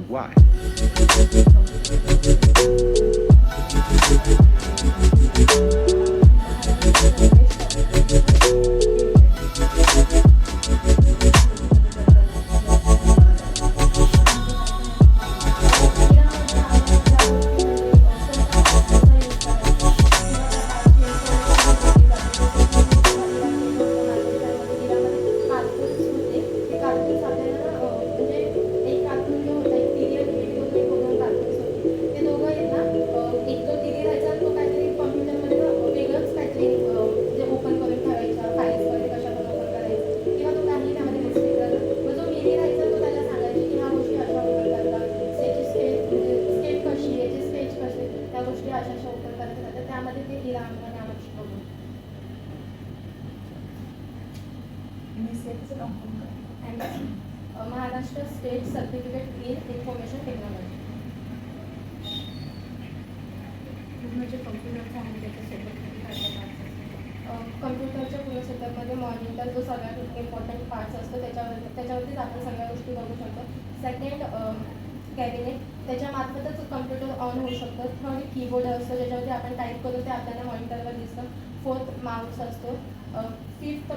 Why? Maharashtra state certificate in information technology. म्हणजे कम्प्युटरचा आणि कम्प्युटरच्या पूर्ण सेटअपमध्ये मॉनिटर जो सगळ्यात इम्पॉर्टंट पार्ट्स असतो त्याच्यावरतीच आपण सगळ्या गोष्टी बघू शकतो. सेकंड कॅबिनेट, त्याच्यामार्फतच कम्प्युटर ऑन होऊ शकतो. थर्ड कीबोर्ड असतो ज्याच्यावरती आपण टाईप करू ते आपल्याला मॉनिटरवर दिसतं. फोर्थ माऊस असतो. फिफ्थ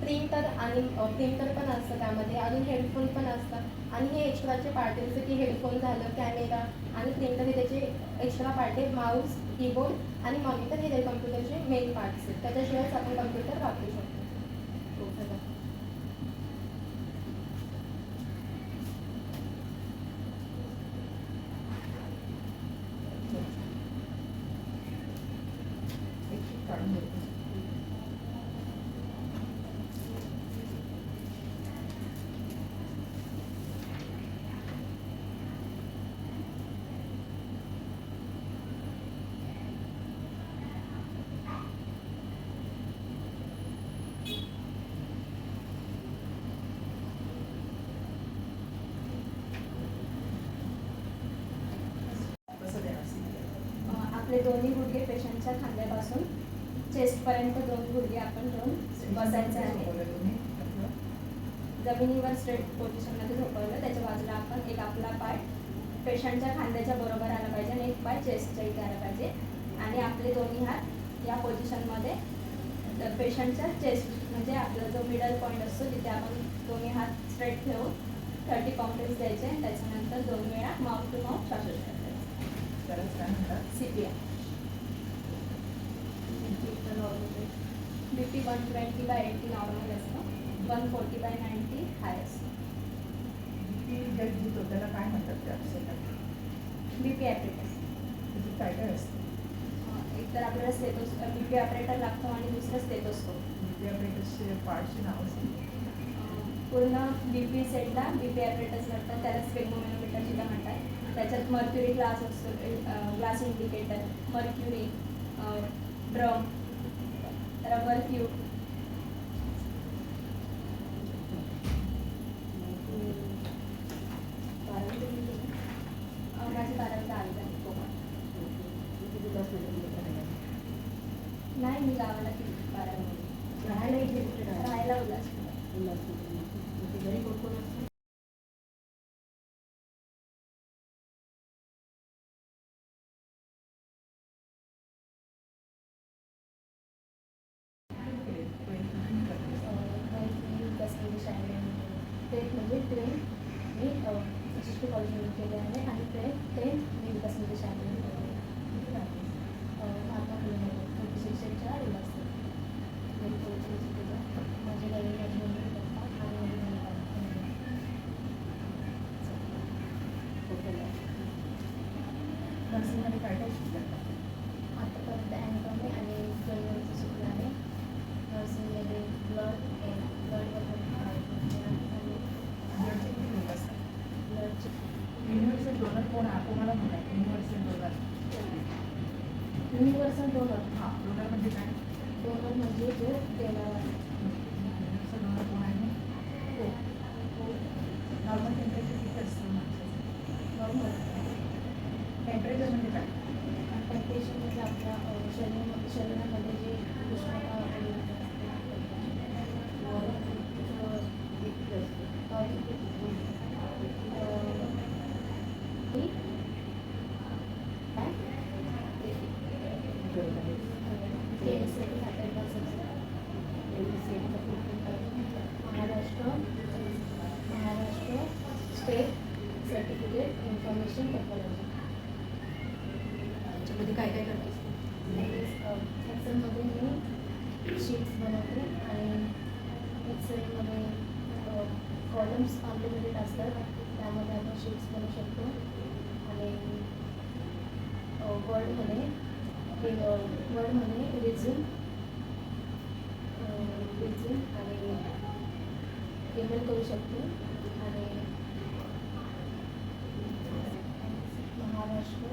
प्रिंटर आणि प्रिंटर पण असतं त्यामध्ये. अजून हेडफोन पण असतात आणि हे एक्स्ट्राचे पार्ट आहे जसं की हेडफोन झालं, कॅमेरा आणि प्रिंटर हे त्याचे एक्स्ट्रा पार्ट आहे. माऊस, कीबोर्ड आणि मॉनिटर हे कम्प्युटरचे मेन पार्ट्स आहेत. त्याच्याशिवायच आपण कम्प्युटर वापरू शकतो. आपले दोन्ही गुडघे पेशंटच्या खांद्यापासून चेस्टपर्यंत दोन गुडघे आपण घेऊन बसायचे आहे. जमिनीवर स्ट्रेट पोझिशनमध्ये झोपवलं. त्याच्या बाजूला आपण एक आपला पाय पेशंटच्या खांद्याच्या बरोबर आला पाहिजे आणि एक पाय चेस्टच्या इथे आला पाहिजे आणि आपले दोन्ही हात या पोझिशनमध्ये पेशंटच्या चेस्ट म्हणजे आपला जो मिडल पॉईंट असतो तिथे आपण दोन्ही हात स्ट्रेट ठेवून 30 काउंटेज द्यायचे. त्याच्यानंतर 2 वेळा माउथ टू माउथ श्वासोच्छ्वास CPR. BP 120/80 नॉर्मल असतं. 140/90 हाय असतं. त्याला काय म्हणतात? BP apparatus. काय काय असतं? एक तर आपल्याला BP ॲपरेटर लागतो आणि दुसरं स्टेथोस्कोप. BP ॲपरेटसचे पार्टचे नाव असते. पूर्ण BP सेटला BP ॲपरेटस लागतात. त्याला स्पेग्मोमॅनोमीटर सुद्धा म्हणतात. त्याच्यात मर्क्युरी ग्लास असतो, glass indicator, mercury, drum, rubber tube. माझी 12वी आली आहे कोकण. नाही, मी गावाला केली 12वी. राहायला उल्हासनगर. ट्रेन म्हणजे ट्रेन मी SST कॉलेजमध्ये केले आहे आणि ट्रेन मी विकासमध्ये शाळेमध्ये केले आहे. महात्मा फुले शिक्षणच्या उल्हास माझे नवीन माझी पप्पा आणि नर्सिंगमध्ये काय काय शिकतात? आतापर्यंत अँटॉमी आणि जनरलचं शिकलं आहे. नर्सिंगमध्ये ब्लड युनिव्हर्सल डोनर कोण आहे? तुम्हाला म्हणा युनिव्हर्सल डोनर. Universal donor. हां, डोनर म्हणजे काय? डोनर म्हणजे जो देणारा. युनिव्हर्सल डोनर कोण आहे? हो. नॉर्मल टेम्परेचर किती असतं माणसाचं? नॉर्मल टेम्परेचर म्हणजे काय? टेम्परेचर म्हणजे आपल्या शरीरामध्ये जे उष्णता सर्टिफिकेट इन्फॉर्मेशन टेक्नॉलॉजी. याच्यामध्ये काय काय करतेस एक्सेलमध्ये मी शीट्स बनवते आणि एक्सेलमध्ये कॉलम्स कॉम्प्लिमेंटेड असतात, त्यामध्ये आपण शीट्स बनवू शकतो. आणि वर्डमध्ये रिझ्यूम आणि ईमेल करू शकतो. आणि महाराष्ट्र